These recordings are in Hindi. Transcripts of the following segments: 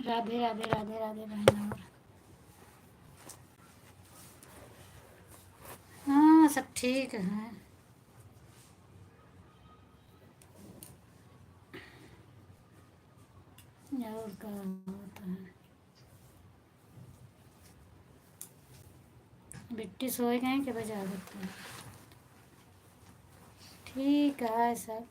राधे राधे राधे राधे बहन। और हाँ, सब ठीक है। और क्या होता है? बिट्टी सोए गए कि बजा देते हैं? ठीक है सब।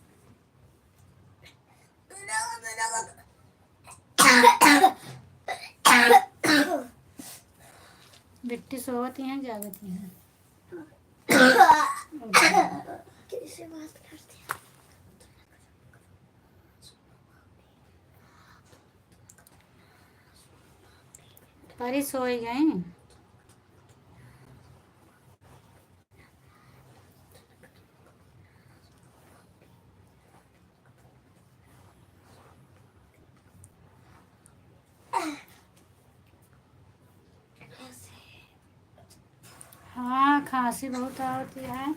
बिट्टी सोती हैं जागती हैं? किससे बात करती है? परी सोई गई? हाँ, खांसी बहुत होती है।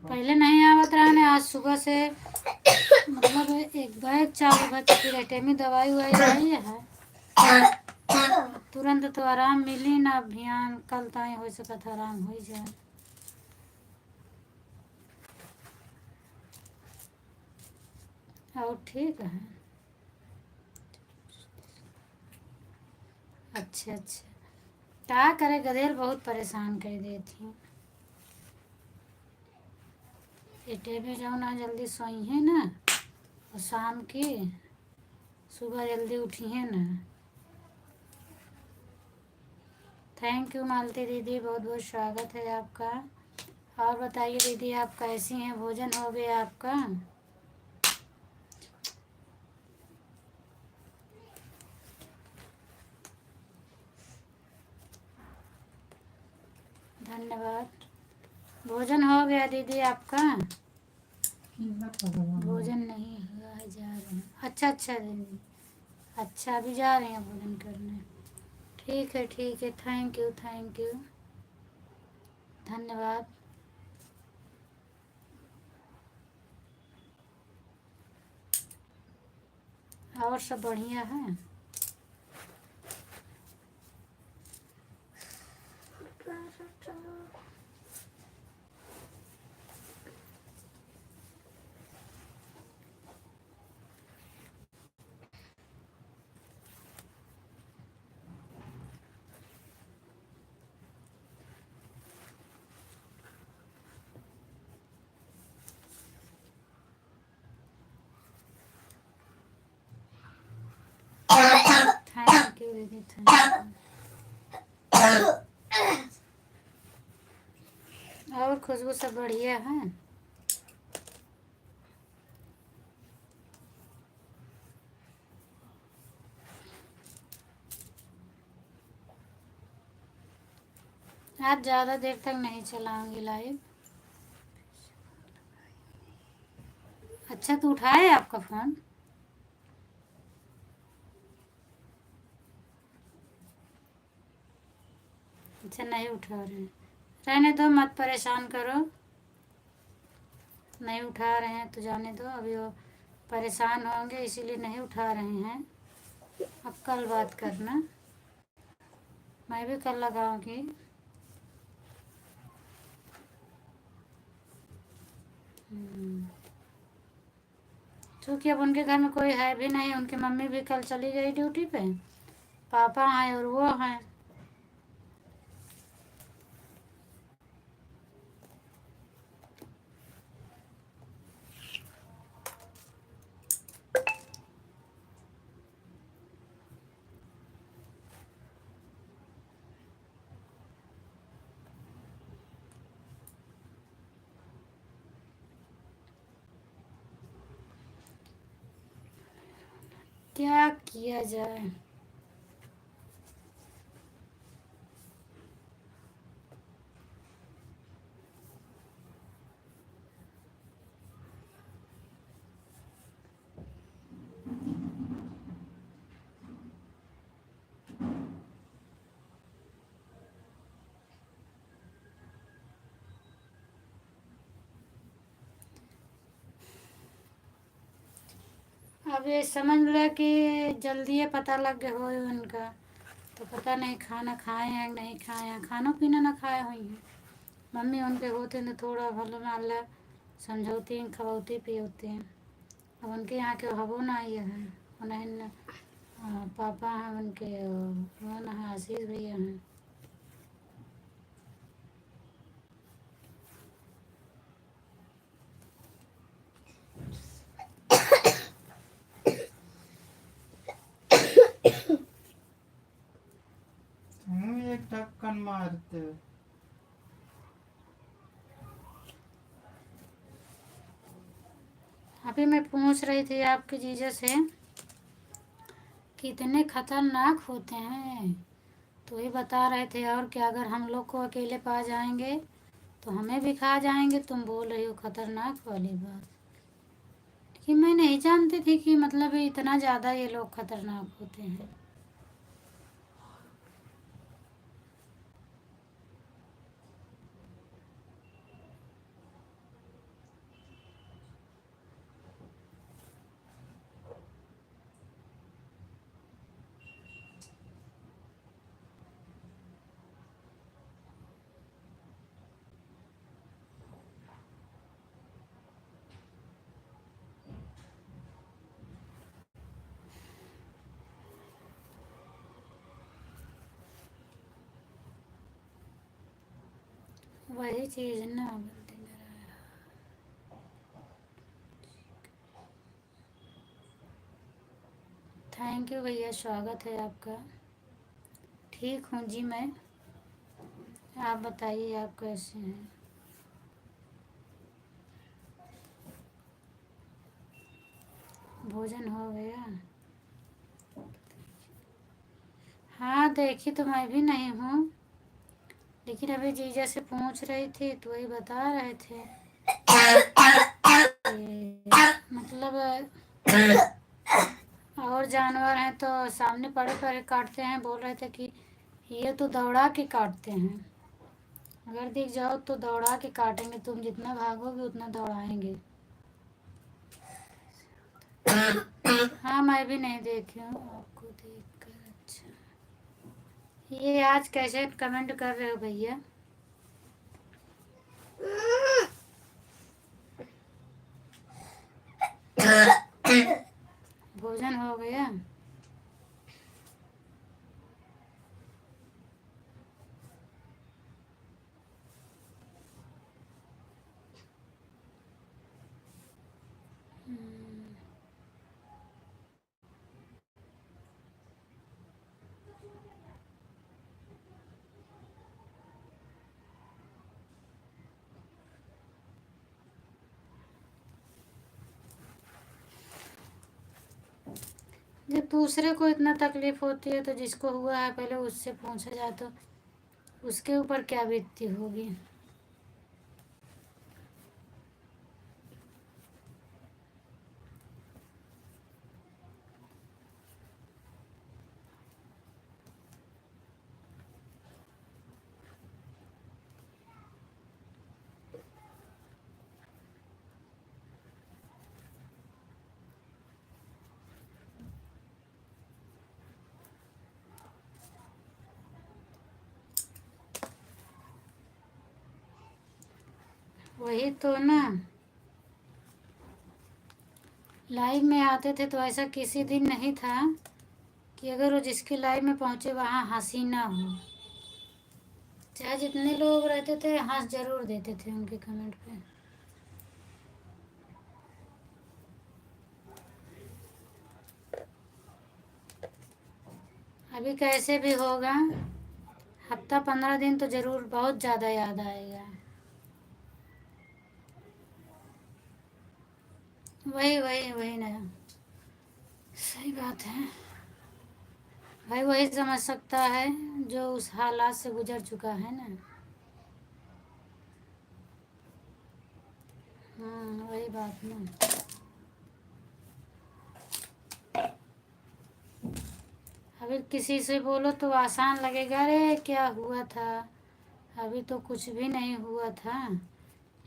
पहले नहीं आवत रहा ने, आज सुबह से मतलब एक बैग चालू भर चुकी रहते में दवाई वाई आई है। तुरंत तो आराम मिली ना, अभियान कल ताई हो सकत आराम हो जाए। और ठीक है। अच्छा अच्छा, क्या करे, गधेल बहुत परेशान कर देती। एटे में जाओ ना, जल्दी सोई है ना, और शाम की सुबह जल्दी उठी है ना। थैंक यू मालती दीदी, बहुत बहुत स्वागत है आपका। और बताइए दीदी, आप कैसी हैं? भोजन हो गया आपका? धन्यवाद। भोजन हो गया दीदी आपका? भोजन नहीं हुआ है, जा रहे हैं। अच्छा अच्छा दीदी, अच्छा अभी जा रहे हैं भोजन करने। ठीक है ठीक है, थैंक यू थैंक यू, धन्यवाद। और सब बढ़िया है? थैंक यू दीदी, थैंक यू। और खुशबू सब बढ़िया है? आज ज़्यादा देर तक नहीं चलाऊंगी लाइव। अच्छा, तो उठाए आपका फ़ोन? अच्छा, नहीं उठा रहे हैं, रहने दो, मत परेशान करो। नहीं उठा रहे हैं तो जाने दो, अभी वो परेशान होंगे इसीलिए नहीं उठा रहे हैं। अब कल बात करना, मैं भी कल लगाऊंगी। क्योंकि अब उनके घर में कोई है भी नहीं, उनकी मम्मी भी कल चली गई ड्यूटी पे, पापा हैं और वो हैं। क्या किया जाए? अब ये समझ लो कि जल्दी ये पता लग गया हो उनका, तो पता नहीं खाना खाए हैं नहीं खाए हैं, खाना पीना ना खाए हुई हैं। मम्मी उनके होते हैं तो थोड़ा भला माला समझौती हैं खवौती पियोती हैं। अब उनके यहाँ के हवो ना ये है, उन्हें पापा हैं उनके, वो ना है आशीष भैया हैं। एक ढक्कन मारते हो। अभी मैं पूछ रही थी आपके जीजा से कितने खतरनाक होते हैं, तो ये बता रहे थे और क्या, अगर हम लोग को अकेले पा जाएंगे तो हमें भी खा जाएंगे। तुम बोल रही हो खतरनाक वाली बात, कि मैं नहीं जानती थी कि मतलब इतना ज़्यादा ये लोग खतरनाक होते हैं। वही चीज़ ना बोलते मेरा। थैंक यू भैया, स्वागत है आपका। ठीक हूँ जी मैं, आप बताइए आप कैसे हैं। भोजन हो गया? हाँ देखी तो मैं भी नहीं हूँ, लेकिन अभी जीजा से पूछ रही थी तो वही बता रहे थे कि मतलब और जानवर हैं तो सामने पड़े पड़े काटते हैं। बोल रहे थे कि ये तो दौड़ा के काटते हैं, अगर दिख जाओ तो दौड़ा के काटेंगे, तुम जितना भागोगे उतना दौड़ाएंगे। हाँ मैं भी नहीं देखी हूँ, आपको देख कर अच्छा। ये आज कैसे कमेंट कर रहे हो भैया? भोजन हो गया? जब दूसरे को इतना तकलीफ होती है तो जिसको हुआ है पहले उससे पूछा जाए तो उसके ऊपर क्या बीतती होगी। वही तो ना, लाइव में आते थे तो ऐसा किसी दिन नहीं था कि अगर वो जिसके लाइव में पहुंचे वहाँ हंसी ना हो। चाहे जितने लोग रहते थे हंस जरूर देते थे उनके कमेंट पे। अभी कैसे भी होगा, हफ्ता 15 दिन तो ज़रूर बहुत ज़्यादा याद आएगा। वही वही वही ना, सही बात है भाई, वही समझ सकता है जो उस हालात से गुजर चुका है ना। वही बात ना। अभी किसी से बोलो तो आसान लगेगा, अरे क्या हुआ था, अभी तो कुछ भी नहीं हुआ था।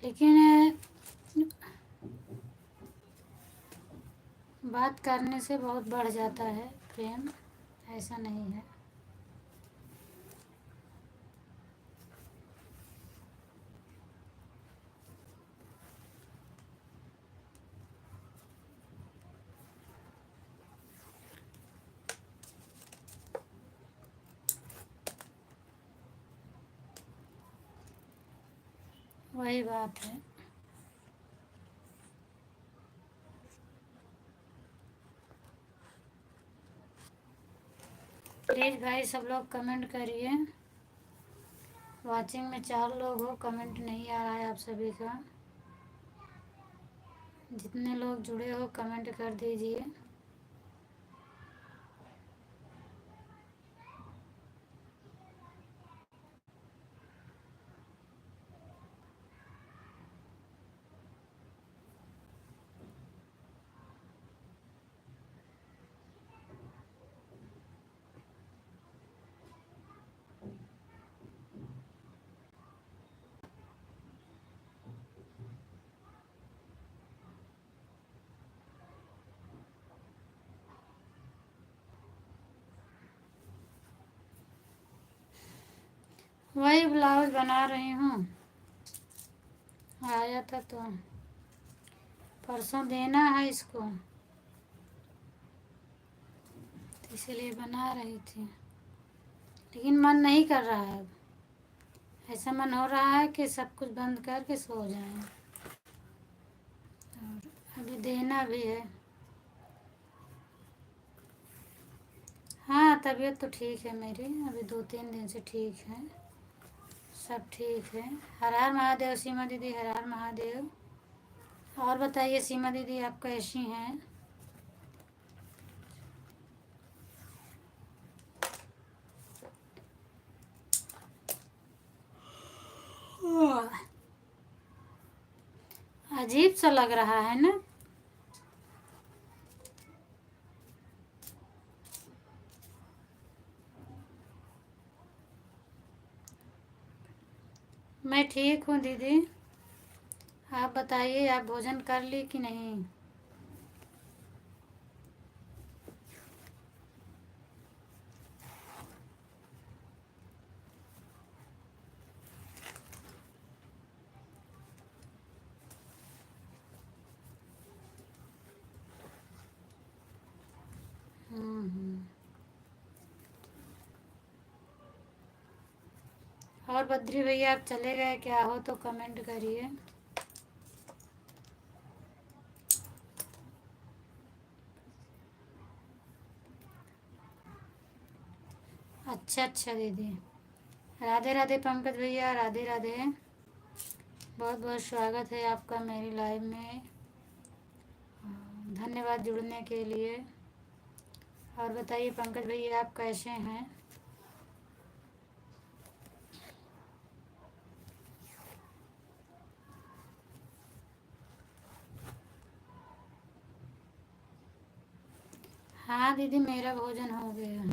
लेकिन बात करने से बहुत बढ़ जाता है प्रेम, ऐसा नहीं है। वही बात है। प्लीज़ भाई सब लोग कमेंट करिए। वाचिंग में 4 लोग हो, कमेंट नहीं आ रहा है आप सभी का। जितने लोग जुड़े हो कमेंट कर दीजिए। वही ब्लाउज बना रही हूँ, आया था तो परसों देना है इसको, तो इसीलिए बना रही थी। लेकिन मन नहीं कर रहा है अब। ऐसा मन हो रहा है कि सब कुछ बंद करके सो जाएं। और अभी देना भी है। हाँ, तबीयत तो ठीक है मेरी, अभी 2-3 दिन से ठीक है, सब ठीक है। हर हर महादेव सीमा दीदी, हर हर महादेव। और बताइए सीमा दीदी, आप कैसी हैं? अजीब सा लग रहा है ना। मैं ठीक हूँ दीदी, आप बताइए, आप भोजन कर ली कि नहीं? हम्म। और बद्री भैया आप चले गए क्या हो तो कमेंट करिए। अच्छा अच्छा दीदी, राधे राधे पंकज भैया, राधे राधे। बहुत बहुत स्वागत है आपका मेरी लाइव में, धन्यवाद जुड़ने के लिए। और बताइए पंकज भैया, आप कैसे हैं? हाँ दीदी, मेरा भोजन हो गया है,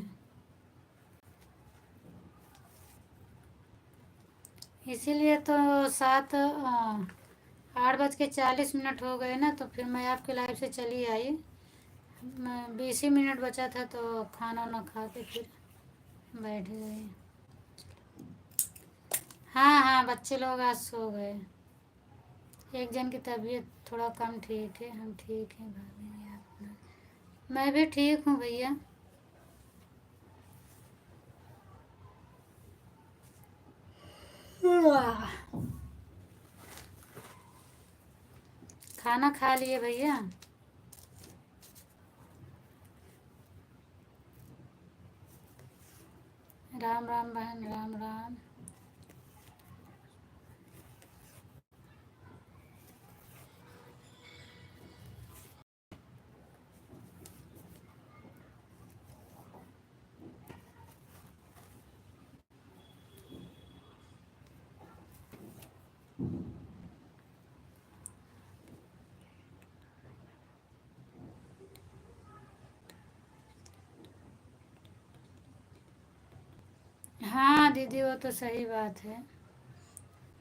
इसीलिए तो 8:40 हो गए ना, तो फिर मैं आपके लाइव से चली आई। 20 ही मिनट बचा था तो खाना वाना खा के फिर बैठ गए। हाँ हाँ, बच्चे लोग आज सो गए। एक जन की तबीयत थोड़ा कम ठीक है, हम ठीक हैं भाभी आप? मैं भी ठीक हूँ भैया। खाना खा लिए भैया? राम राम बहन, राम राम। हाँ दीदी, वो तो सही बात है,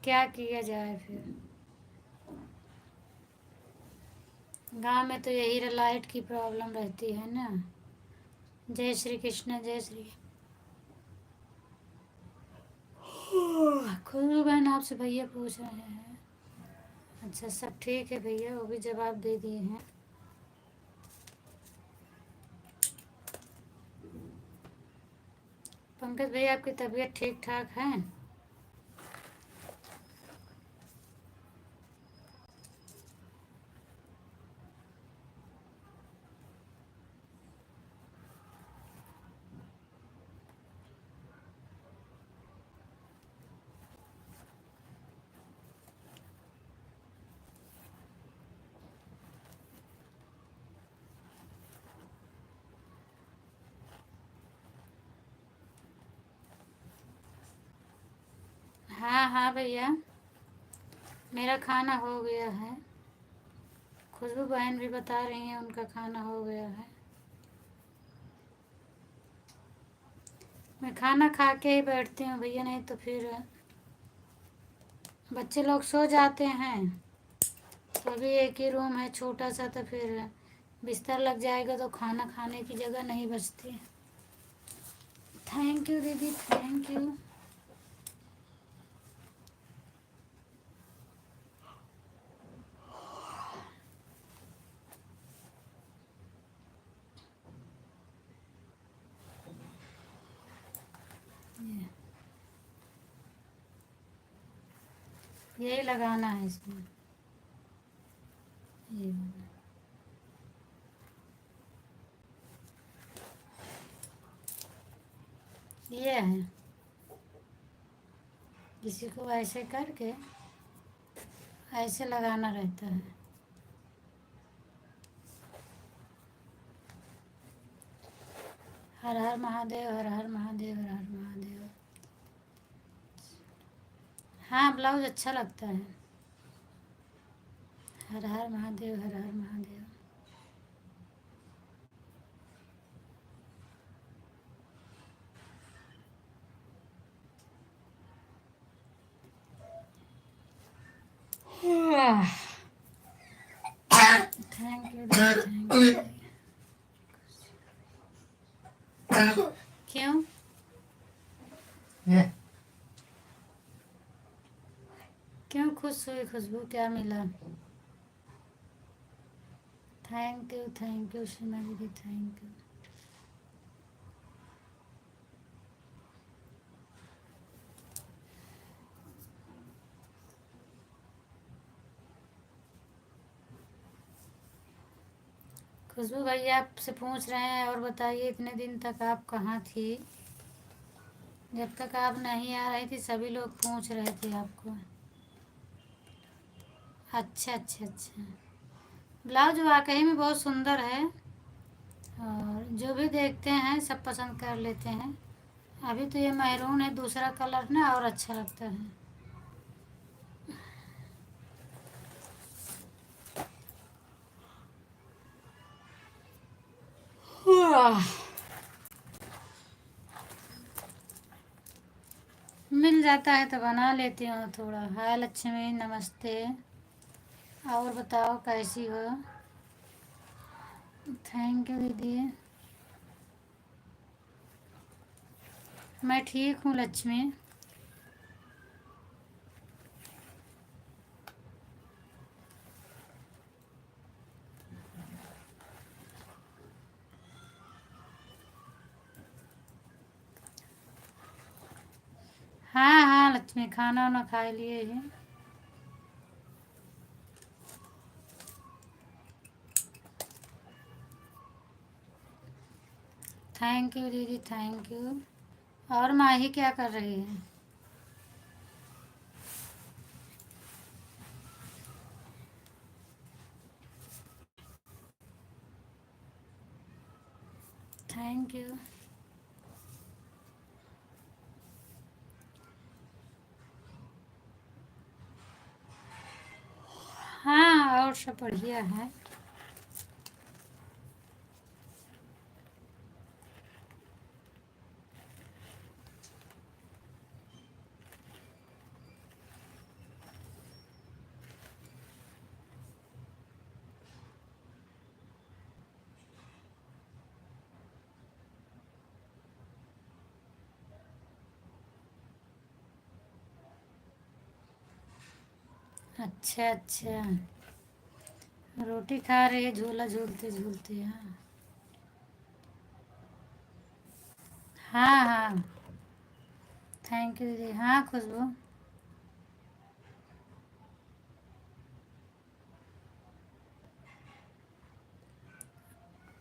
क्या किया जाए फिर। गांव में तो यही लाइट की प्रॉब्लम रहती है ना। जय श्री कृष्ण, जय श्री। खुशबू बहन आपसे भैया पूछ रहे हैं। अच्छा, सब ठीक है भैया, वो भी जवाब दे दिए हैं। पंकज भैया आपकी तबीयत ठीक ठाक है? हाँ हाँ भैया, मेरा खाना हो गया है। खुशबू बहन भी बता रही हैं उनका खाना हो गया है। मैं खाना खा के ही बैठती हूँ भैया, नहीं तो फिर बच्चे लोग सो जाते हैं। तो अभी एक ही रूम है छोटा सा, तो फिर बिस्तर लग जाएगा तो खाना खाने की जगह नहीं बचती। थैंक यू दीदी, थैंक यू। यही लगाना है इसमें, ये वाला। ये है, इसी को ऐसे करके ऐसे लगाना रहता है। हर हर महादेव, हर हर महादेव, हर हर महादेव। हाँ, ब्लाउज अच्छा लगता है। Har Har Mahadev, Har Har Mahadev. Thank you, thank you. क्यों? ये क्यों खुश हुई खुशबू, क्या मिला? थैंक यू सीमा दीदी, थैंक यू। खुशबू भैया आपसे पूछ रहे हैं, और बताइए इतने दिन तक आप कहाँ थी? जब तक आप नहीं आ रही थी सभी लोग पूछ रहे थे आपको। अच्छा अच्छा अच्छा। ब्लाउज वाकई में बहुत सुंदर है, और जो भी देखते हैं सब पसंद कर लेते हैं। अभी तो ये मैरून है, दूसरा कलर ना और अच्छा लगता है। मिल जाता है तो बना लेती हूँ थोड़ा। हाय लक्ष्मी, नमस्ते। और बताओ कैसी हो? थैंक यू दीदी। मैं ठीक हूँ लक्ष्मी। हाँ हाँ लक्ष्मी, खाना वाना खा लिए हैं। थैंक यू दीदी, थैंक यू। और माही क्या कर रही है? Thank you. हाँ, और सब बढ़िया है। अच्छा अच्छा, रोटी खा रही है झूला झूलते झूलते। हाँ हाँ हाँ, थैंक यू दीदी। हाँ खुशबू।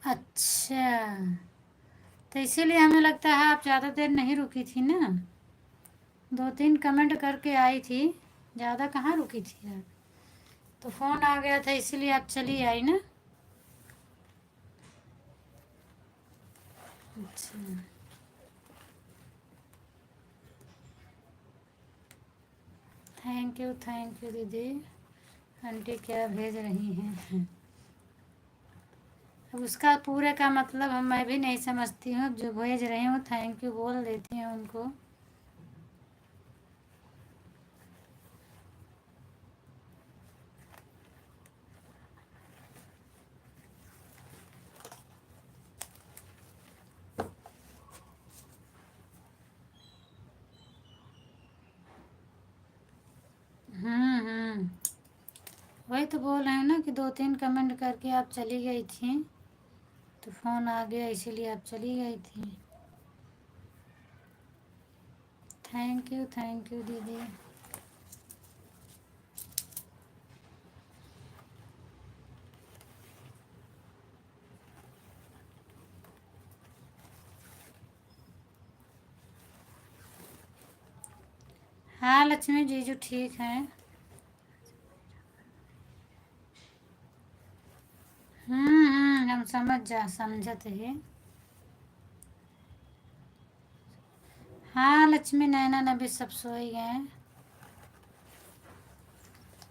अच्छा, तो इसीलिए हमें लगता है आप ज़्यादा देर नहीं रुकी थी ना, 2-3 कमेंट करके आई थी, ज़्यादा कहाँ रुकी थी आप। तो फ़ोन आ गया था इसीलिए आप चली आई ना। अच्छा, थैंक यू दीदी। आंटी क्या भेज रही हैं? अब उसका पूरे का मतलब हम मैं भी नहीं समझती हूँ, जो भेज रही हूँ थैंक यू बोल देती हूँ उनको। हम्म, वही तो बोल रहे हैं ना कि 2-3 कमेंट करके आप चली गई थी, तो फ़ोन आ गया इसीलिए आप चली गई थी। थैंक यू दीदी। हाँ लक्ष्मी जीजू ठीक हैं। हम समझत है। हाँ लक्ष्मी नैना नबी सब सो ही गए।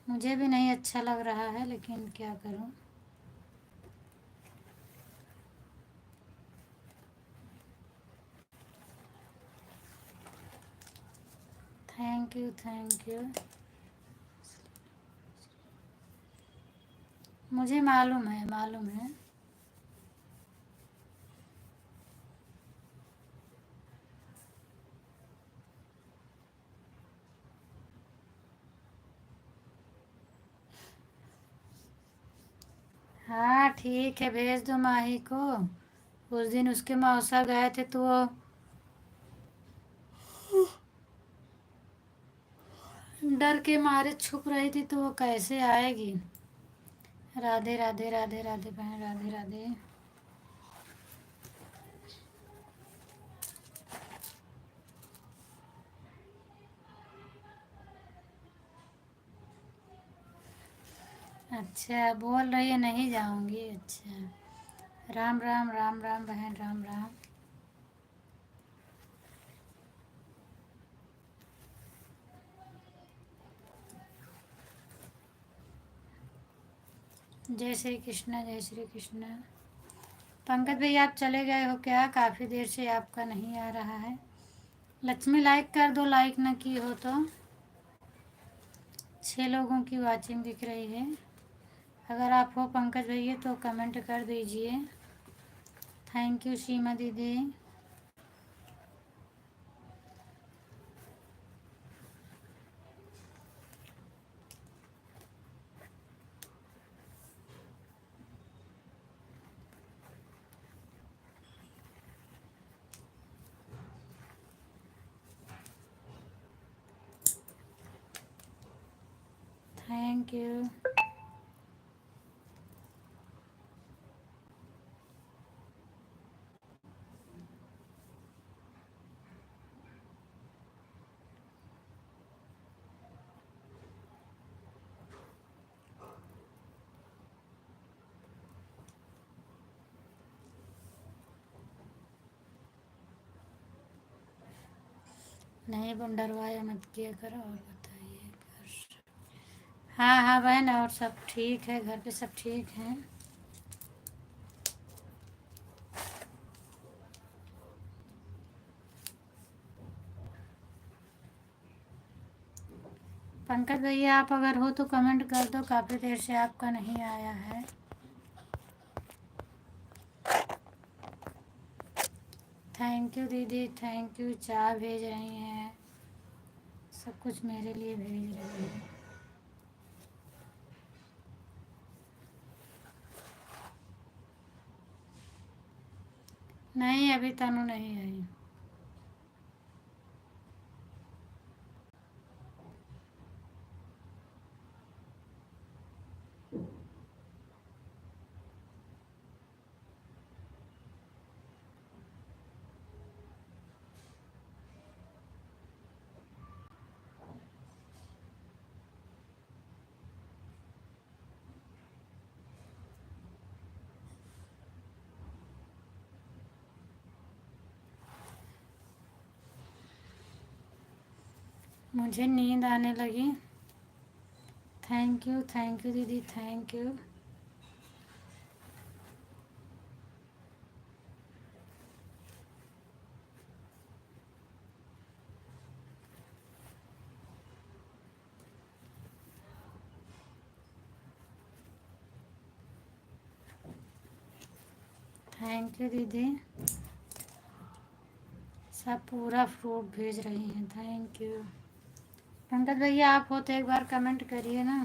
मुझे भी नहीं अच्छा लग रहा है लेकिन क्या करूँ। Thank you. मुझे मालूम है। हाँ ठीक है, भेज दो माही को। उस दिन उसके मौसा गए थे तो वो डर के मारे छुप रही थी, तो वो कैसे आएगी। राधे राधे राधे राधे बहन, राधे राधे। अच्छा बोल रही है नहीं जाऊंगी। अच्छा, राम राम राम राम बहन, राम राम। जय श्री कृष्ण, जय श्री कृष्ण। पंकज भैया आप चले गए हो क्या? काफ़ी देर से आपका नहीं आ रहा है। लक्ष्मी लाइक कर दो, लाइक ना की हो तो। 6 लोगों की वाचिंग दिख रही है। अगर आप हो पंकज भैया तो कमेंट कर दीजिए। थैंक यू सीमा दीदी। Thank you. नहीं बुंडरवाया मत किया करो। और बताइए घर। हाँ हाँ बहन, और सब ठीक है, घर पे सब ठीक हैं। पंकज भैया आप अगर हो तो कमेंट कर दो, काफ़ी देर से आपका नहीं आया है। थैंक यू दीदी, थैंक यू। चाय भेज रही हैं, सब कुछ मेरे लिए भेज रही हैं। नहीं, अभी तनु नहीं आई। मुझे नींद आने लगी। थैंक यू दीदी, थैंक यू। थैंक यू दीदी, सब पूरा फ्रूट भेज रही हैं, थैंक यू। पंकज भैया आप हो तो एक बार कमेंट करिए ना।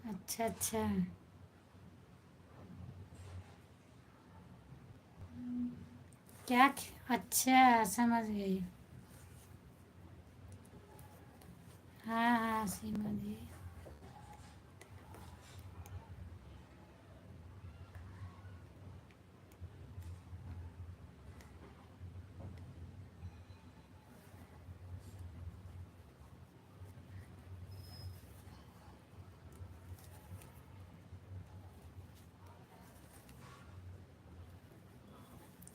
अच्छा अच्छा, क्या? अच्छा, समझ गई। हाँ हाँ सीमा दी।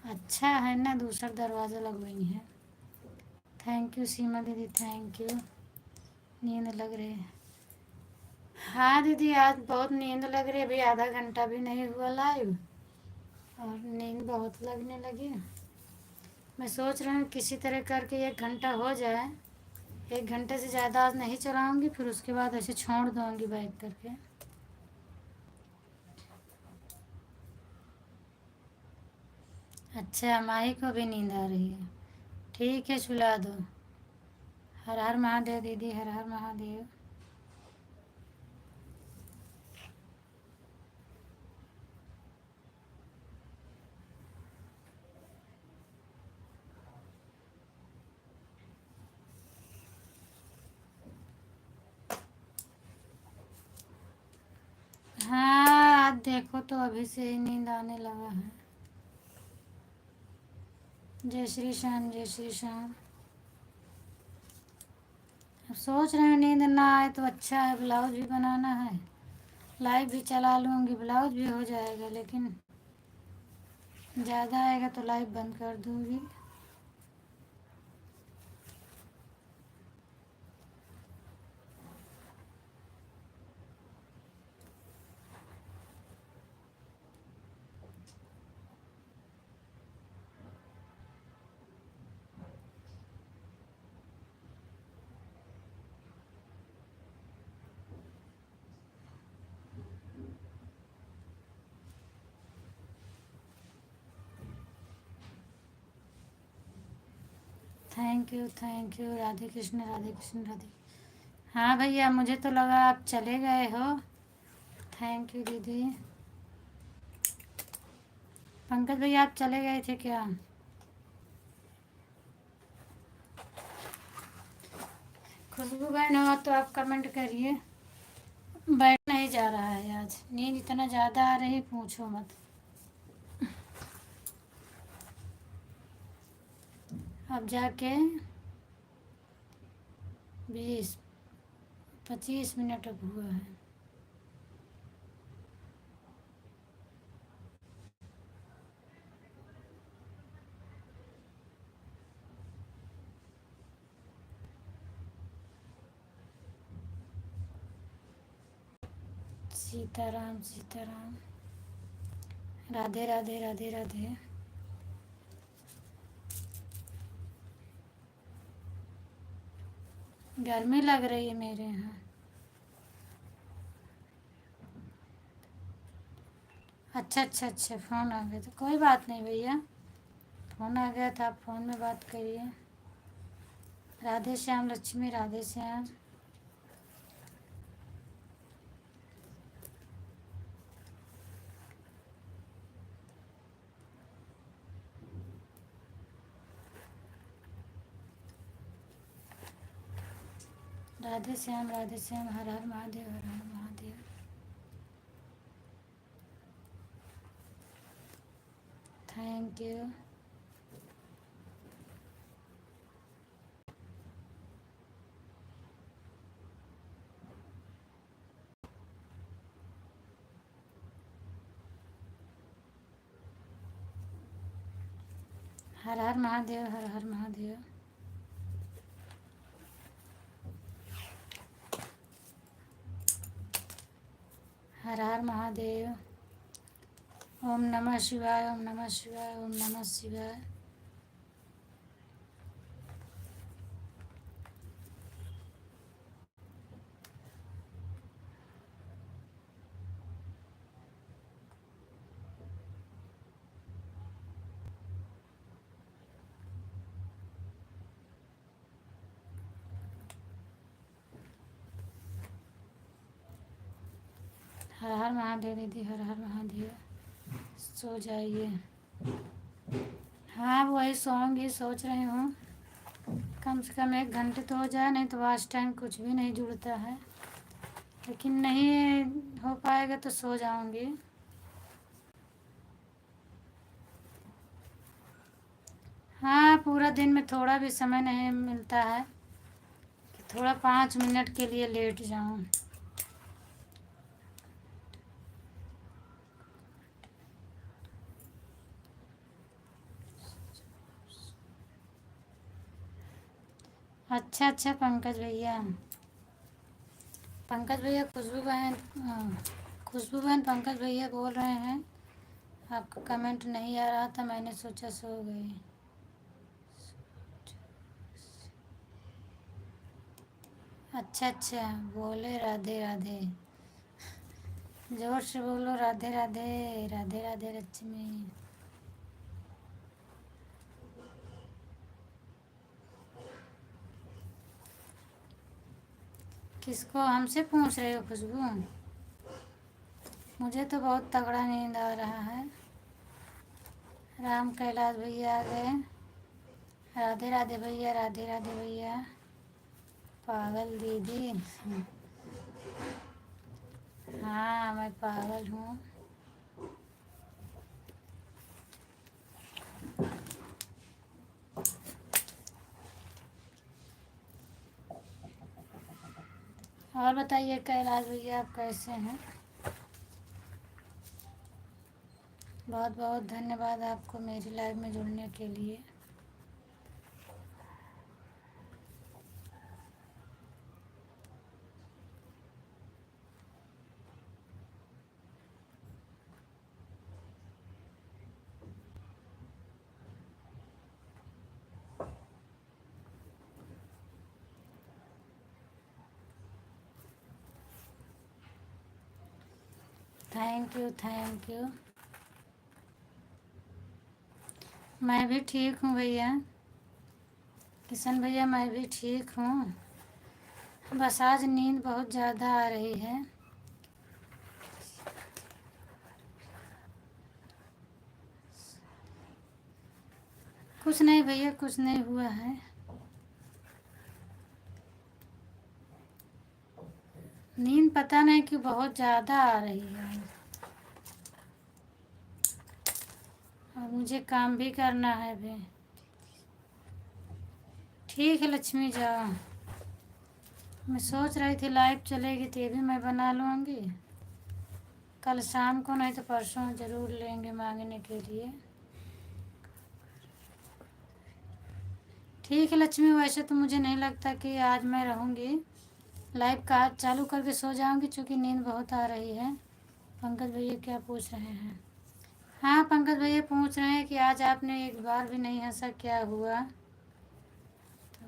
अच्छा है ना, दूसरा दरवाज़ा लगवाई है। थैंक यू सीमा दीदी, थैंक यू। नींद लग रही है। हाँ दीदी, आज बहुत नींद लग रही है, अभी आधा घंटा भी नहीं हुआ लाइव और नींद बहुत लगने लगी। मैं सोच रही हूँ किसी तरह करके 1 घंटा हो जाए। 1 घंटे से ज़्यादा आज नहीं चलाऊँगी, फिर उसके बाद ऐसे छोड़ दूँगी बैक करके। अच्छा, माही को भी नींद आ रही है, ठीक है सुला दो। हर हर महादेव दीदी, हर हर महादेव। हाँ, आज देखो तो अभी से ही नींद आने लगा है। जय श्री श्याम, जय श्री श्याम। अब सोच रहे हैं नींद ना आए तो अच्छा है, ब्लाउज भी बनाना है, लाइव भी चला लूँगी, ब्लाउज भी हो जाएगा, लेकिन ज़्यादा आएगा तो लाइव बंद कर दूँगी। Thank you Radhe Krishna, Radhe Krishna, Radhe. हाँ भैया, मुझे तो लगा आप चले गए हो। थैंक यू दीदी। पंकज भैया आप चले गए थे क्या? खुशबू बहन हो तो आप कमेंट करिए। बैठ नहीं जा रहा है आज, नींद इतना ज़्यादा आ रही पूछो मत। अब जाके 20-25 मिनट अब हुआ है। सीताराम सीताराम। राधे राधे राधे राधे। गर्मी लग रही है मेरे यहाँ। अच्छा अच्छा अच्छा, फ़ोन आ गया तो कोई बात नहीं भैया, फ़ोन आ गया था, आप फ़ोन में बात करिए। राधे श्याम लक्ष्मी, राधे श्याम। राधे श्याम राधे श्याम, हर हर महादेव, हर हर महादेव। Thank you. हर हर महादेव, हर हर महादेव। हर हर महादेव। ओम नमः शिवाय, ओम नमः शिवाय, ओम नमः शिवाय। हर हर महादेव दीदी, हर हर महादेव। सो जाइए। हाँ वही सोऊंगी, सोच रही हूँ कम से कम 1 घंटे तो हो जाए, नहीं तो आज टाइम कुछ भी नहीं जुड़ता है, लेकिन नहीं हो पाएगा तो सो जाऊंगी। हाँ पूरा दिन में थोड़ा भी समय नहीं मिलता है कि थोड़ा 5 मिनट के लिए लेट जाऊं। अच्छा अच्छा पंकज भैया, पंकज भैया, खुशबू बहन, खुशबू बहन पंकज भैया बोल रहे हैं आपका कमेंट नहीं आ रहा था, मैंने सोचा सो गई। अच्छा अच्छा, बोले राधे राधे, जोर से बोलो राधे राधे, राधे राधे लक्ष्मी। किसको, हमसे पूछ रहे हो खुशबू? मुझे तो बहुत तगड़ा नींद आ रहा है। राम कैलाश भैया आ गए। राधे राधे भैया, राधे राधे भैया। पागल दीदी, हाँ मैं पागल हूँ। और बताइए कैलाश भैया, आप कैसे हैं? बहुत बहुत धन्यवाद आपको मेरी लाइव में जुड़ने के लिए। Thank you thank you. मैं भी ठीक हूँ भैया, किशन भैया मैं भी ठीक हूँ, बस आज नींद बहुत ज़्यादा आ रही है। कुछ नहीं भैया, कुछ नहीं हुआ है। नींद पता नहीं क्यों बहुत ज़्यादा आ रही है, और मुझे काम भी करना है भी। ठीक है लक्ष्मी, जाओ। मैं सोच रही थी लाइव चलेगी तो ये भी मैं बना लूँगी, कल शाम को नहीं तो परसों ज़रूर लेंगे मांगने के लिए। ठीक है लक्ष्मी, वैसे तो मुझे नहीं लगता कि आज मैं रहूँगी, लाइव का चालू करके सो जाऊँगी क्योंकि नींद बहुत आ रही है। पंकज भैया क्या पूछ रहे हैं? हाँ पंकज भैया पूछ रहे हैं कि आज आपने एक बार भी नहीं हंसा, क्या हुआ? तो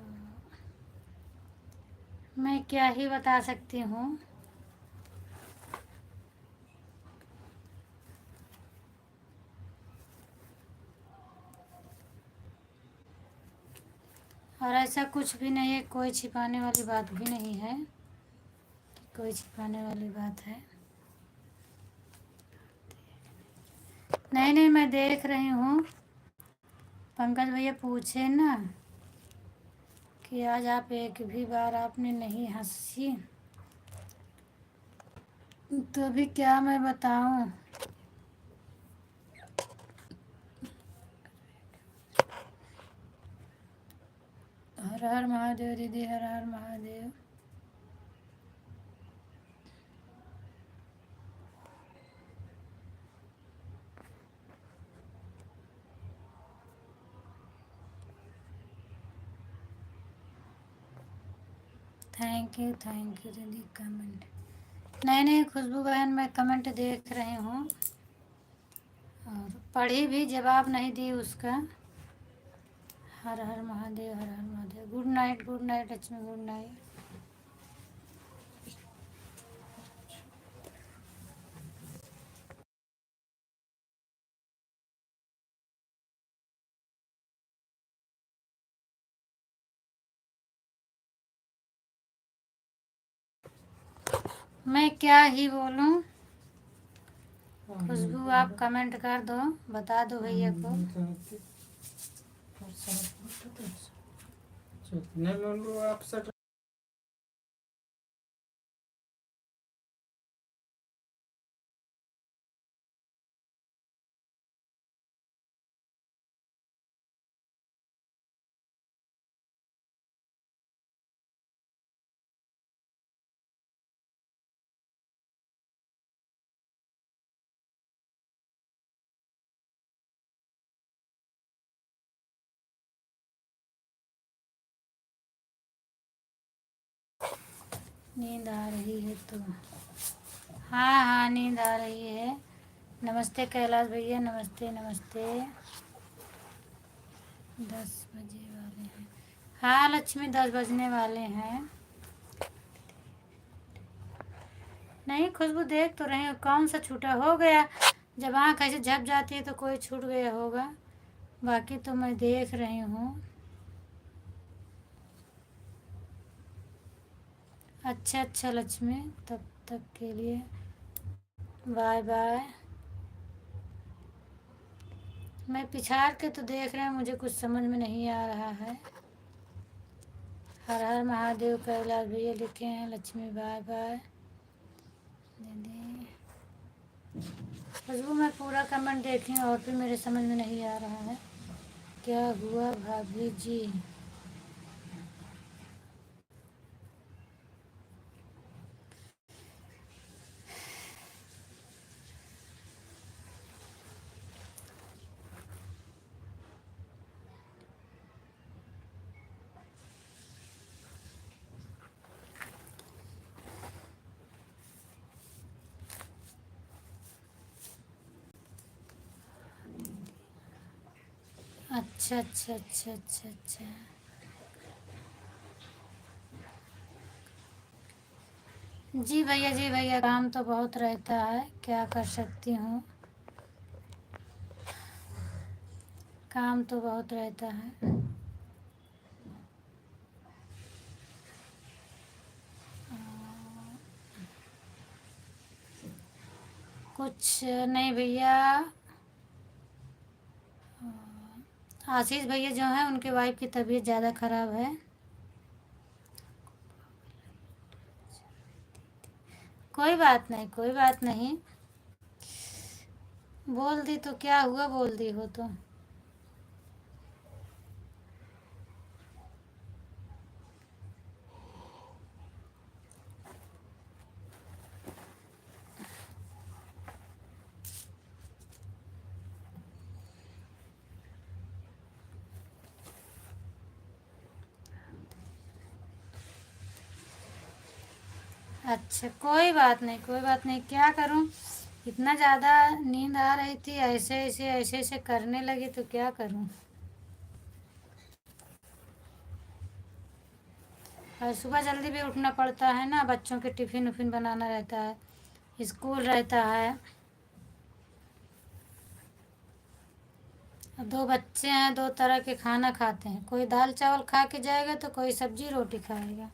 मैं क्या ही बता सकती हूँ। और ऐसा कुछ भी नहीं है, कोई छिपाने वाली बात भी नहीं है, कोई छिपाने वाली बात है। नहीं नहीं, मैं देख रही हूँ। पंकज भैया पूछे ना कि आज आप एक भी बार आपने नहीं हंसी, तो अभी क्या मैं बताऊँ। हर हर महादेव दीदी, हर हर महादेव। थैंक यू दीदी। कमेंट नहीं नहीं खुशबू बहन, मैं कमेंट देख रही हूँ और पढ़ी भी, जवाब नहीं दी उसका। Har Har Mahadev, Har Har Mahadev. Good night Lakshmi, good night. मैं क्या ही बोलूं। खुशबू आप कमेंट कर दो, बता दो भैया को। नींद आ रही है तो? हाँ हाँ, नींद आ रही है। नमस्ते कैलाश भैया, नमस्ते नमस्ते। 10 बजे वाले हैं। हाँ लक्ष्मी, 10 बजने वाले हैं। नहीं खुशबू, देख तो रही हूँ, कौन सा छूटा हो गया। जब आँख ऐसे झप जाती है तो कोई छूट गया होगा, बाकी तो मैं देख रही हूँ। अच्छा अच्छा लक्ष्मी, तब तक के लिए बाय बाय। मैं पिछाड़ के तो देख रहे हैं, मुझे कुछ समझ में नहीं आ रहा है। हर हर महादेव कैलाश भैया लिखे हैं। Lakshmi bye bye. दीदी खुशबू, मैं पूरा कमेंट देखी हूँ और भी मेरे समझ में नहीं आ रहा है। क्या हुआ भाभी जी? अच्छा अच्छा अच्छा अच्छा अच्छा। जी भैया, जी भैया, काम तो बहुत रहता है, क्या कर सकती हूँ। काम तो बहुत रहता है। कुछ नहीं भैया। आशीष भैया जो हैं, उनके वाइफ की तबीयत ज़्यादा ख़राब है। कोई बात नहीं, कोई बात नहीं। बोल दी तो क्या हुआ, बोल दी हो तो। अच्छा कोई बात नहीं, कोई बात नहीं, क्या करूं। इतना ज़्यादा नींद आ रही थी, ऐसे ऐसे करने लगी तो क्या करूं। और सुबह जल्दी भी उठना पड़ता है ना, बच्चों के टिफ़िन उफ़िन बनाना रहता है, स्कूल रहता है। और 2 बच्चे हैं, 2 तरह के खाना खाते हैं, कोई दाल चावल खा के जाएगा तो कोई सब्जी रोटी खाएगा।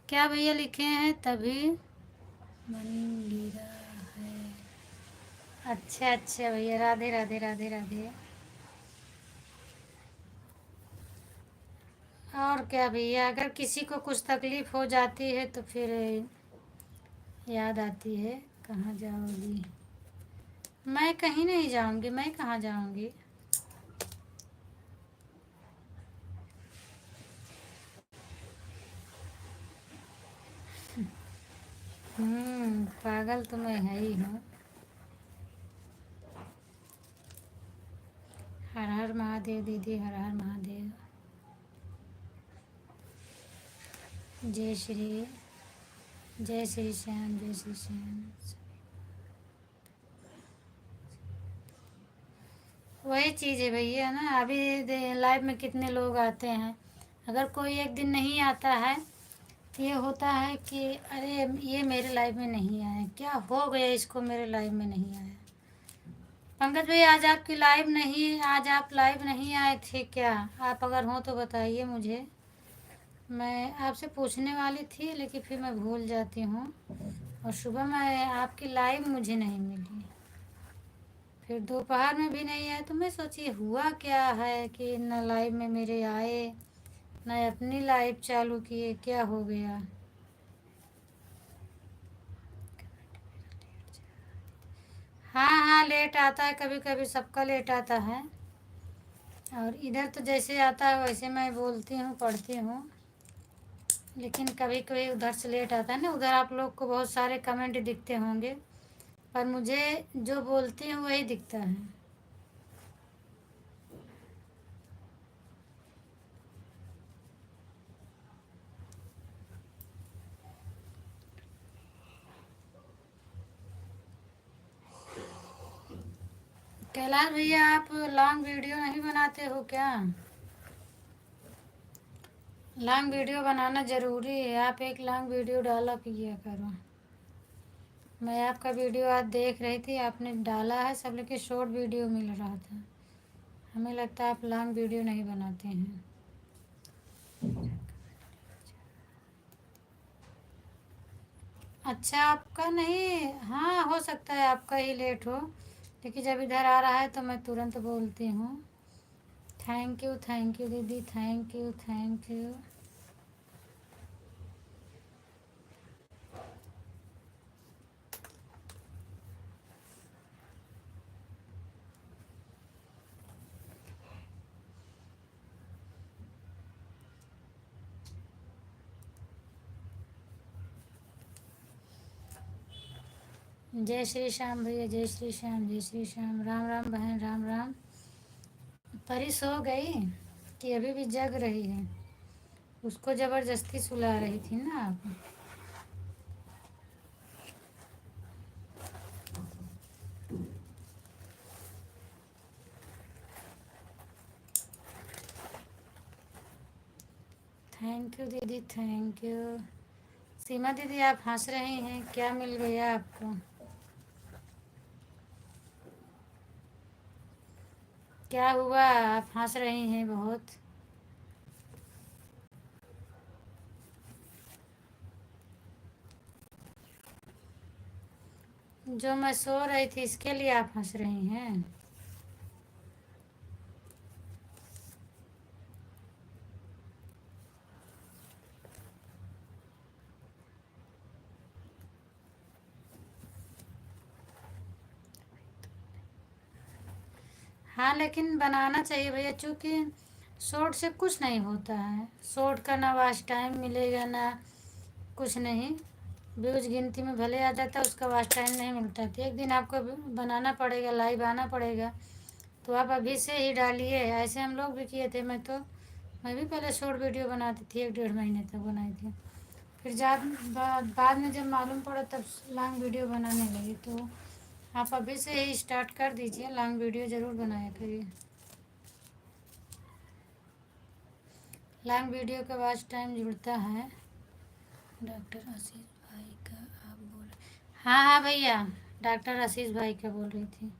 क्या भैया लिखे हैं? तभी मन गिरा है। अच्छा अच्छा भैया, राधे राधे राधे राधे। और क्या भैया, अगर किसी को कुछ तकलीफ़ हो जाती है तो फिर याद आती है, कहाँ जाओगी। मैं कहीं नहीं जाऊंगी, मैं कहाँ जाऊंगी। पागल तो मैं है ही हूँ। हर हर महादेव दीदी, हर हर महादेव। जय श्री जय श्री श्याम, जय श्री श्याम। वही चीज़ है भैया ना, अभी लाइव में कितने लोग आते हैं, अगर कोई एक दिन नहीं आता है तो ये होता है कि अरे ये मेरे लाइव में नहीं आया, क्या हो गया इसको, मेरे लाइव में नहीं आया। पंकज भाई, आज आप लाइव नहीं आए थे क्या? आप अगर हो तो बताइए मुझे, मैं आपसे पूछने वाली थी लेकिन फिर मैं भूल जाती हूँ। और सुबह में आपकी लाइव मुझे नहीं मिली, फिर दोपहर में भी नहीं आए, तो मैं सोची हुआ क्या है कि न लाइव में मेरे आए, न अपनी लाइव चालू किए, क्या हो गया। हाँ हाँ, लेट आता है कभी कभी, सबका लेट आता है। और इधर तो जैसे आता है वैसे मैं बोलती हूँ, पढ़ती हूँ, लेकिन कभी कभी उधर से लेट आता है ना। उधर आप लोग को बहुत सारे कमेंट दिखते होंगे, पर मुझे जो बोलती हूँ वही दिखता है। कैलाश भैया, आप लॉन्ग वीडियो नहीं बनाते हो क्या? लॉन्ग वीडियो बनाना ज़रूरी है, आप एक लॉन्ग वीडियो डाला किया करो। मैं आपका वीडियो आज देख रही थी, आपने डाला है सब, लेकिन शॉर्ट वीडियो मिल रहा था। हमें लगता है आप लॉन्ग वीडियो नहीं बनाते हैं। अच्छा, आपका नहीं, हाँ हो सकता है आपका ही लेट हो, लेकिन जब इधर आ रहा है तो मैं तुरंत बोलती हूँ। थैंक यू दीदी, थैंक यू थैंक यू। जय श्री श्याम भैया, जय श्री श्याम, जय श्री श्याम। राम राम बहन, राम राम। परी सो गई कि अभी भी जग रही है? उसको ज़बरदस्ती सुला रही थी ना आप? थैंक यू दीदी, थैंक यू। सीमा दीदी, आप हंस रही हैं, क्या मिल गया आपको? क्या हुआ, आप हंस रही हैं बहुत? जो मैं सो रही थी इसके लिए आप हंस रही हैं? हाँ, लेकिन बनाना चाहिए भैया, क्योंकि शॉर्ट से कुछ नहीं होता है। शॉर्ट का ना वॉच टाइम मिलेगा, ना कुछ नहीं, व्यूज गिनती में भले आ जाता, उसका वाच टाइम नहीं मिलता। तो एक दिन आपको बनाना पड़ेगा, लाइव आना पड़ेगा। तो आप अभी से ही डालिए। ऐसे हम लोग भी किए थे। मैं भी पहले शॉर्ट वीडियो बनाती थी, 1 डेढ़ महीने तक बनाई थी। फिर बाद में जब मालूम पड़ा तब लॉन्ग वीडियो बनाने लगी। तो आप अभी से ही स्टार्ट कर दीजिए, लॉन्ग वीडियो ज़रूर बनाया करिए। लॉन्ग वीडियो का वाच टाइम जुड़ता है। डॉक्टर आशीष भाई का आप बोल रहे? हाँ हाँ भैया, डॉक्टर आशीष भाई का बोल रही थी।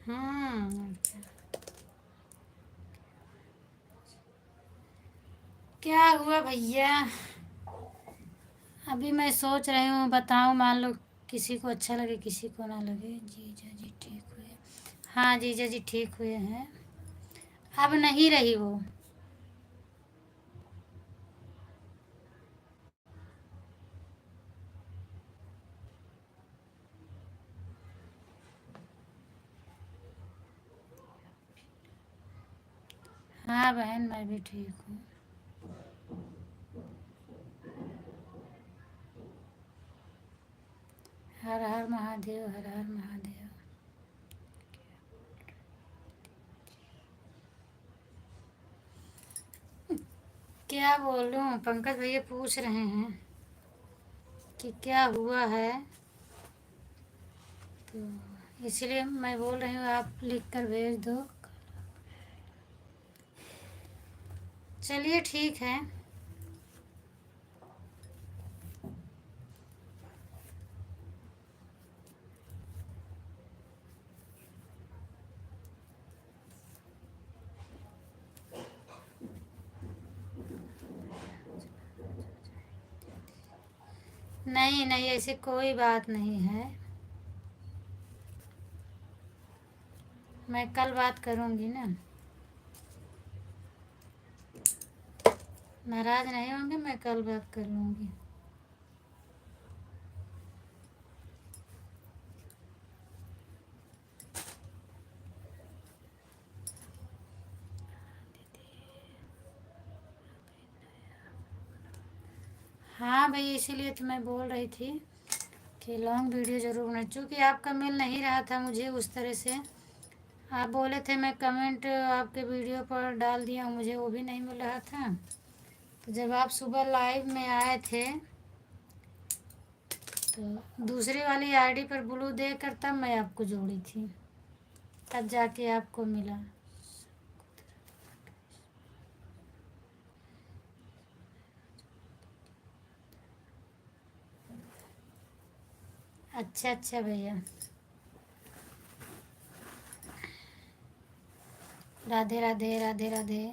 अच्छा। क्या हुआ भैया? अभी मैं सोच रही हूँ बताऊँ, मान लो किसी को अच्छा लगे किसी को ना लगे। जीजा जी ठीक हुए? हाँ जीजा जी ठीक हुए हैं। अब नहीं रही वो। हाँ बहन, मैं भी ठीक हूँ। हर हर महादेव, हर हर महादेव। क्या बोलूँ, पंकज भैया पूछ रहे हैं कि क्या हुआ है, तो इसलिए मैं बोल रही हूँ आप लिख कर भेज दो। चलिए ठीक है। नहीं नहीं, ऐसी कोई बात नहीं है। मैं कल बात करूँगी ना। नाराज़ नहीं होंगे, मैं कल बात कर लूँगी। हाँ भैया, इसीलिए तो मैं बोल रही थी कि लॉन्ग वीडियो ज़रूर बनाए। चूँकि आपका मिल नहीं रहा था मुझे उस तरह से। आप बोले थे मैं कमेंट आपके वीडियो पर डाल दिया हूँ, मुझे वो भी नहीं मिल रहा था। तो जब आप सुबह लाइव में आए थे तो दूसरी वाली आईडी पर ब्लू देख कर तब मैं आपको जोड़ी थी, तब जाके आपको मिला। अच्छा अच्छा भैया, राधे राधे, राधे राधे।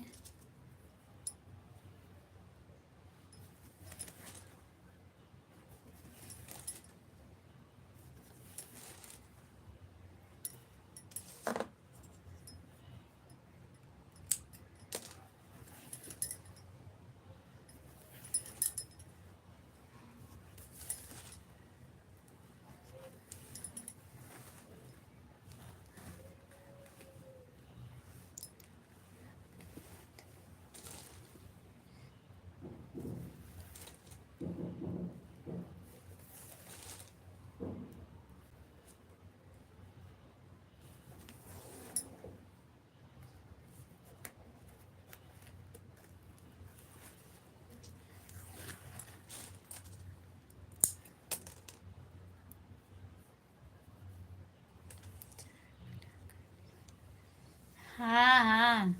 हाँ हाँ,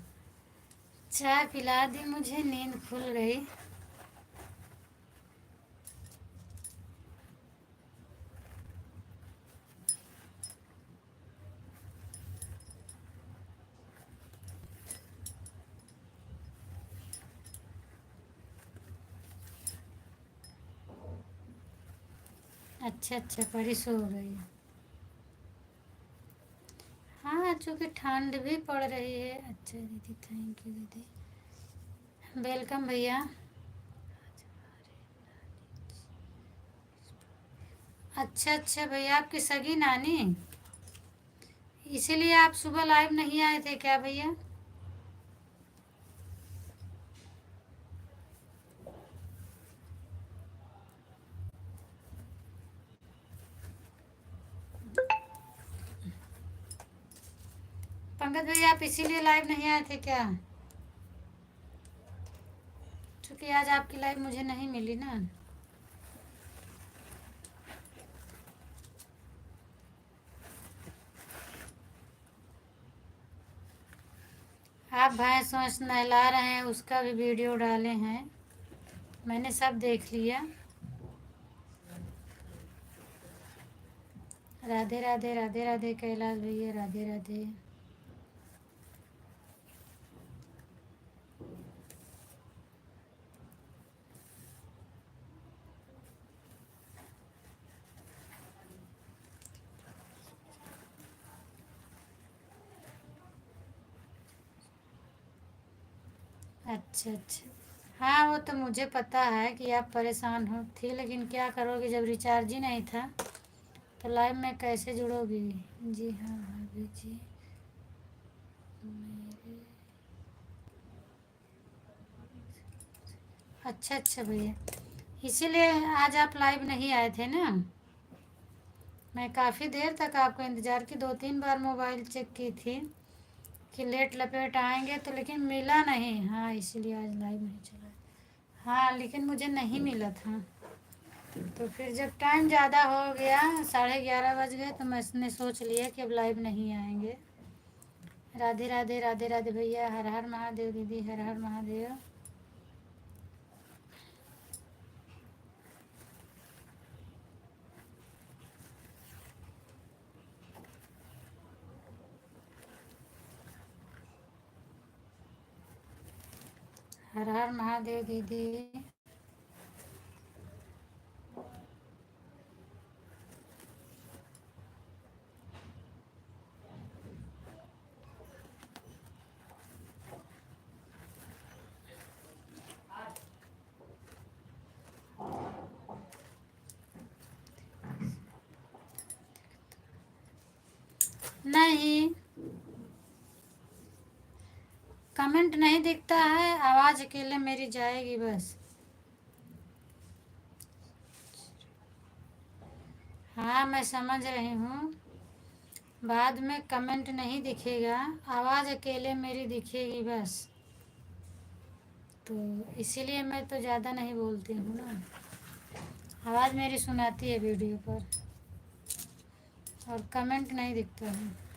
चाय पिला दी, मुझे नींद खुल गई। अच्छा अच्छा, बारिश हो रही है। हाँ, चूँकि ठंड भी पड़ रही है। अच्छा दीदी, थैंक यू दीदी, वेलकम भैया। अच्छा अच्छा भैया, आपकी सगी नानी, इसीलिए आप सुबह लाइव नहीं आए थे क्या भैया? पंकज भैया, आप इसीलिए लाइव नहीं आए थे क्या? क्योंकि आज आपकी लाइव मुझे नहीं मिली ना। आप भैंस वैंस नहला रहे हैं, उसका भी वीडियो डाले हैं, मैंने सब देख लिया। राधे राधे, राधे राधे कैलाश भैया, राधे राधे। अच्छा अच्छा, हाँ वो तो मुझे पता है कि आप परेशान हो थी, लेकिन क्या करोगे जब रिचार्ज ही नहीं था तो लाइव में कैसे जुड़ोगी? जी हाँ भाभी जी, मेरे। अच्छा अच्छा भैया, इसीलिए आज आप लाइव नहीं आए थे ना। मैं काफ़ी देर तक आपको इंतज़ार की, 2-3 बार मोबाइल चेक की थी कि लेट लपेट आएंगे तो, लेकिन मिला नहीं। हाँ, इसीलिए आज लाइव नहीं चला। हाँ, लेकिन मुझे नहीं मिला था। तो फिर जब टाइम ज़्यादा हो गया, 11:30 बज गए, तो मैंने सोच लिया कि अब लाइव नहीं आएंगे। राधे राधे, राधे राधे भैया, हर हर महादेव दीदी, हर हर महादेव। हर हर महादेव दीदी। नहीं, कमेंट नहीं दिखता है, आवाज़ अकेले मेरी जाएगी बस। हाँ, मैं समझ रही हूँ, बाद में कमेंट नहीं दिखेगा, आवाज़ अकेले मेरी दिखेगी बस। तो इसीलिए मैं तो ज़्यादा नहीं बोलती हूँ ना, आवाज़ मेरी सुनाती है वीडियो पर, और कमेंट नहीं दिखता है।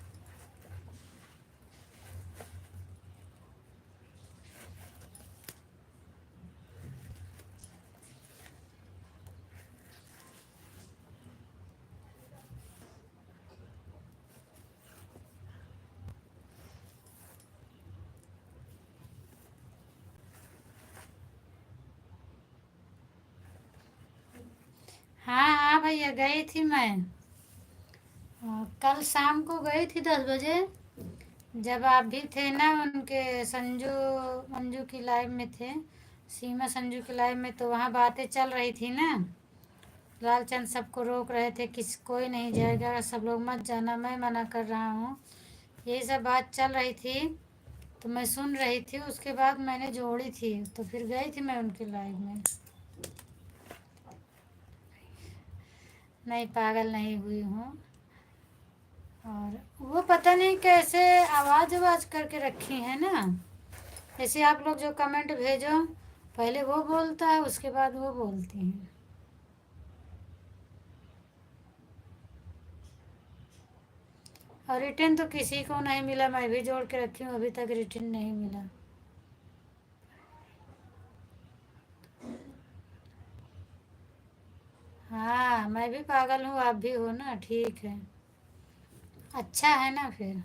हाँ हाँ भैया, गई थी मैं। कल शाम को गई थी 10 बजे, जब आप भी थे ना उनके संजू मंजू की लाइव में थे, सीमा संजू की लाइव में, तो वहाँ बातें चल रही थी ना। लालचंद सबको रोक रहे थे, किस कोई नहीं जाएगा, सब लोग मत जाना, मैं मना कर रहा हूँ, यही सब बात चल रही थी। तो मैं सुन रही थी, उसके बाद मैंने जोड़ी थी, तो फिर गई थी मैं उनके लाइव में। नहीं, पागल नहीं हुई हूँ। और वो पता नहीं कैसे आवाज़ आवाज़ करके रखी है ना, जैसे आप लोग जो कमेंट भेजो, पहले वो बोलता है, उसके बाद वो बोलती हैं। और रिटर्न तो किसी को नहीं मिला, मैं भी जोड़ के रखी हूँ, अभी तक रिटर्न नहीं मिला। हाँ, मैं भी पागल हूँ, आप भी हो ना, ठीक है, अच्छा है ना फिर।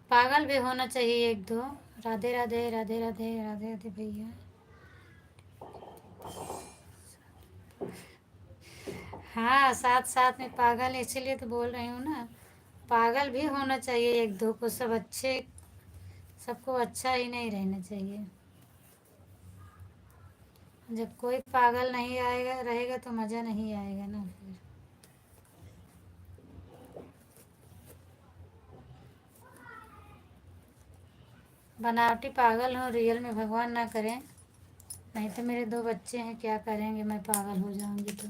पागल भी होना चाहिए एक दो। राधे राधे राधे राधे राधे राधे भैया। हाँ, साथ साथ में पागल, इसीलिए तो बोल रही हूँ ना, पागल भी होना चाहिए एक दो को। सब अच्छे, सबको अच्छा ही नहीं रहना चाहिए। जब कोई पागल नहीं आएगा रहेगा तो मज़ा नहीं आएगा ना फिर। बनावटी पागल हो, रियल में भगवान ना करें। नहीं तो मेरे दो बच्चे हैं, क्या करेंगे, मैं पागल हो जाऊंगी तो।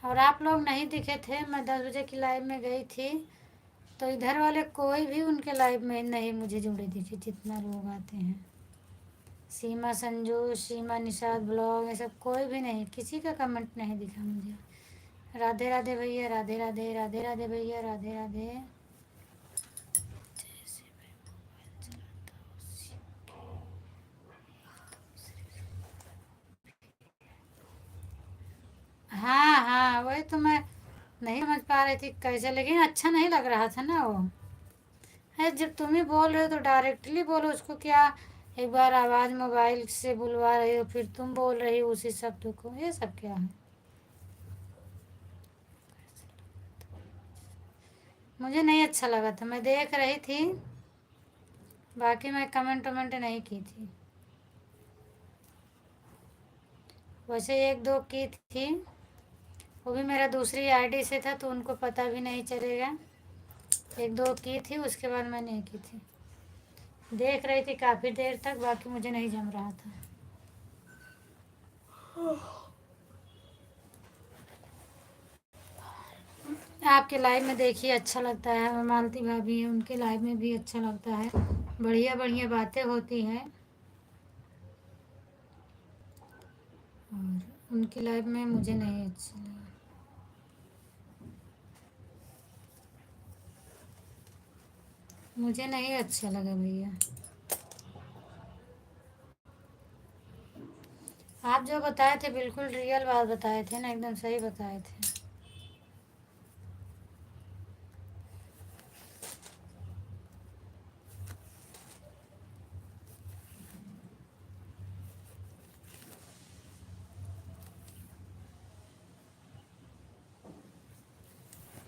और आप लोग नहीं दिखे थे, मैं 10 बजे की लाइव में गई थी, तो इधर वाले कोई भी उनके लाइव में नहीं मुझे जुड़े दिखे, जितना लोग आते हैं। सीमा संजू, सीमा निषाद ब्लॉग, ये सब कोई भी नहीं, किसी का कमेंट नहीं दिखा मुझे। राधे राधे भैया, राधे राधे राधे राधे भैया, राधे राधे। हाँ हाँ, वही तो मैं नहीं समझ पा रही थी कैसे, लेकिन अच्छा नहीं लग रहा था ना वो। है, जब तुम ही बोल रहे हो तो डायरेक्टली बोलो उसको, क्या एक बार आवाज़ मोबाइल से बुलवा रही हो, फिर तुम बोल रही हो उसी शब्द को, ये सब क्या है। मुझे नहीं अच्छा लगा था, मैं देख रही थी, बाकी मैं कमेंट वमेंट नहीं की थी। वैसे एक दो की थी, वो भी मेरा दूसरी आईडी से था तो उनको पता भी नहीं चलेगा। एक दो की थी, उसके बाद मैं नहीं की थी। देख रही थी काफ़ी देर तक, बाकी मुझे नहीं जम रहा था। आपके लाइव में देखिए अच्छा लगता है, मालती भाभी हैं, उनके लाइव में भी अच्छा लगता है, बढ़िया बढ़िया बातें होती हैं। और उनकी लाइव में मुझे नहीं अच्छा लगा। मुझे नहीं अच्छा लगा भैया। आप जो बताए थे बिल्कुल रियल बात बताए थे ना, एकदम सही बताए थे।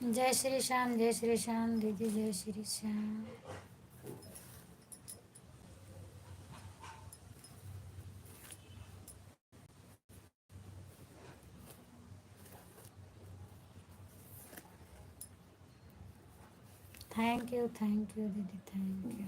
जय श्री श्याम, जय श्री श्याम दीदी, जय श्री श्याम। थैंक यू दीदी, thank you.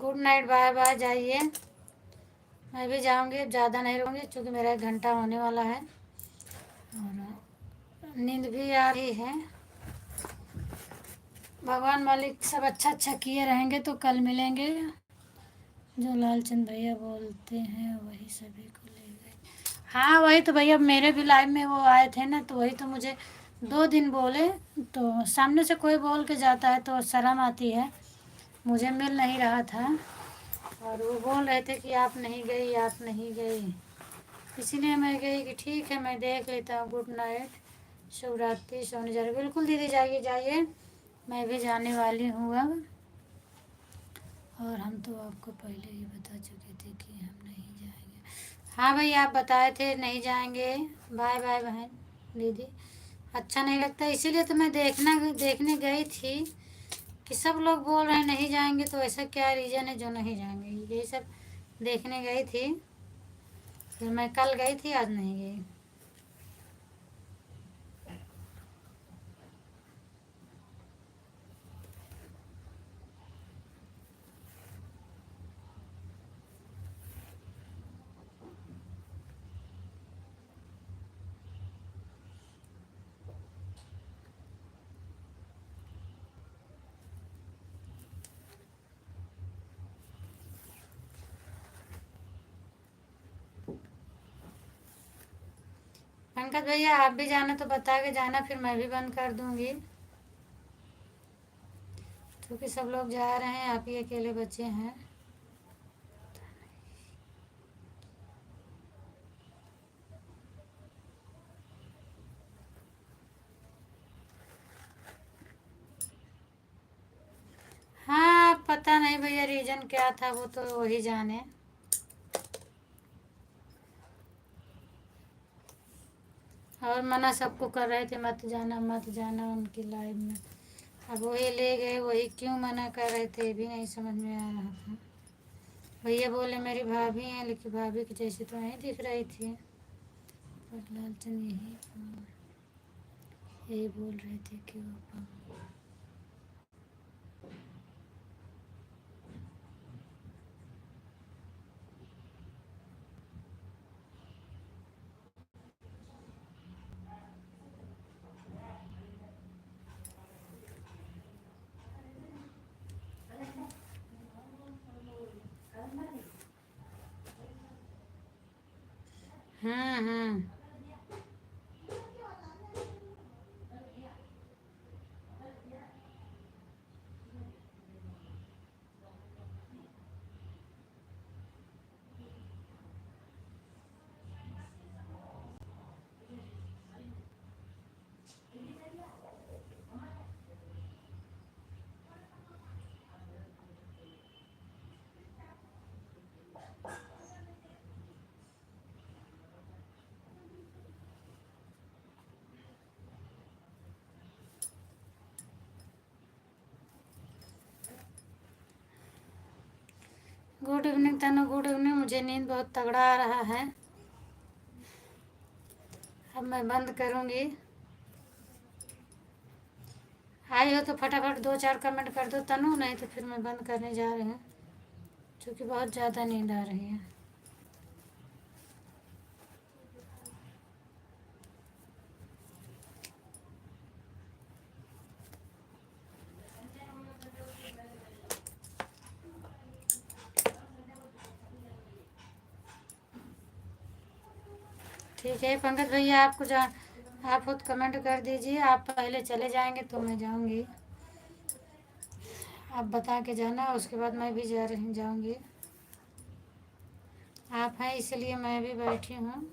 Good night, bye bye, जाइए। मैं भी जाऊंगी, अब ज़्यादा नहीं रहूँगी क्योंकि मेरा 1 घंटा होने वाला है और नींद भी आ रही है। भगवान मालिक सब अच्छा अच्छा किए रहेंगे तो कल मिलेंगे। जो लालचंद भैया बोलते हैं वही सभी को ले गए। हाँ वही तो भैया, मेरे भी लाइव में वो आए थे ना, तो वही तो मुझे 2 दिन बोले, तो सामने से कोई बोल के जाता है तो शर्म आती है। मुझे मिल नहीं रहा था और वो बोल रहे थे कि आप नहीं गई, आप नहीं गई, इसीलिए मैं गई कि ठीक है मैं देख लेता हूँ। गुड नाइट, शुभ रात्रि, सोने जा रही। बिल्कुल दीदी, जाइए जाइए, मैं भी जाने वाली हूँ अब। और हम तो आपको पहले ही बता चुके थे कि हम नहीं जाएंगे। हाँ भाई, आप बताए थे नहीं जाएंगे। बाय बाय बहन दीदी। अच्छा नहीं लगता, इसीलिए तो मैं देखने गई थी कि सब लोग बोल रहे हैं नहीं जाएंगे, तो ऐसा क्या रीज़न है जो नहीं जाएंगे, यही सब देखने गई थी। फिर मैं कल गई थी, आज नहीं गई। पंकज भैया आप भी जाना तो बता के जाना, फिर मैं भी बंद कर दूंगी, क्योंकि सब लोग जा रहे हैं, आप ही अकेले बच्चे हैं। हाँ पता नहीं भैया रीजन क्या था, वो तो वही जाने। और मना सबको कर रहे थे मत जाना मत जाना उनकी लाइफ में, अब वही ले गए, वही क्यों मना कर रहे थे भी नहीं समझ में आ रहा था। भैया बोले मेरी भाभी हैं, लेकिन भाभी की जैसी तो नहीं दिख रही थी, पर लालचन यही बोल रहे थे कि वो हम्म। गुड इवनिंग तनु, गुड इवनिंग। मुझे नींद बहुत तगड़ा आ रहा है, अब मैं बंद करूँगी। आई हो तो फटाफट 2-4 कमेंट कर दो तनु, नहीं तो फिर मैं बंद करने जा रही हूँ, क्योंकि बहुत ज़्यादा नींद आ रही है। ठीक है पंकज भैया, आपको आप खुद कमेंट कर दीजिए, आप पहले चले जाएंगे तो मैं जाऊंगी, आप बता के जाना, उसके बाद मैं भी जाऊंगी। आप हैं इसलिए मैं भी बैठी हूँ।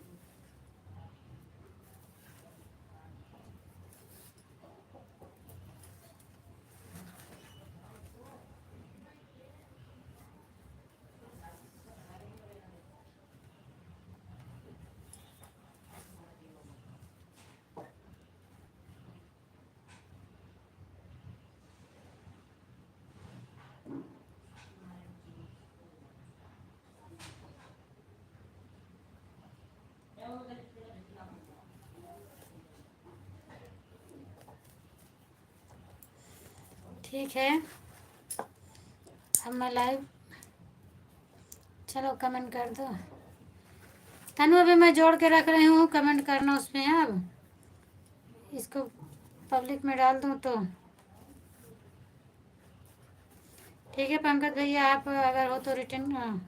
ठीक है, अब मैं लाइव, चलो कमेंट कर दो तनु, अभी मैं जोड़ के रख रही हूँ, कमेंट करना उसमें। अब इसको पब्लिक में डाल दूँ तो ठीक है। पंकज भैया आप अगर हो तो रिटर्न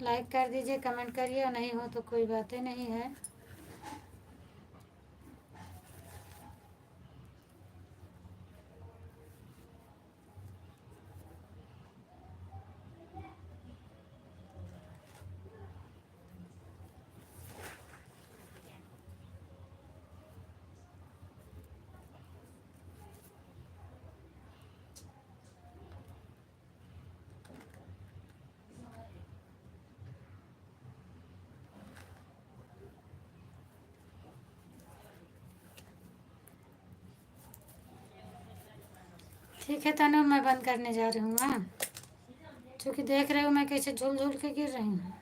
लाइक कर दीजिए, कमेंट करिए, और नहीं हो तो कोई बात नहीं है। ठीक है तनु, मैं बंद करने जा रही हूँ। हाँ, क्योंकि देख रहे हो मैं कैसे झूल झूल के गिर रही हूँ।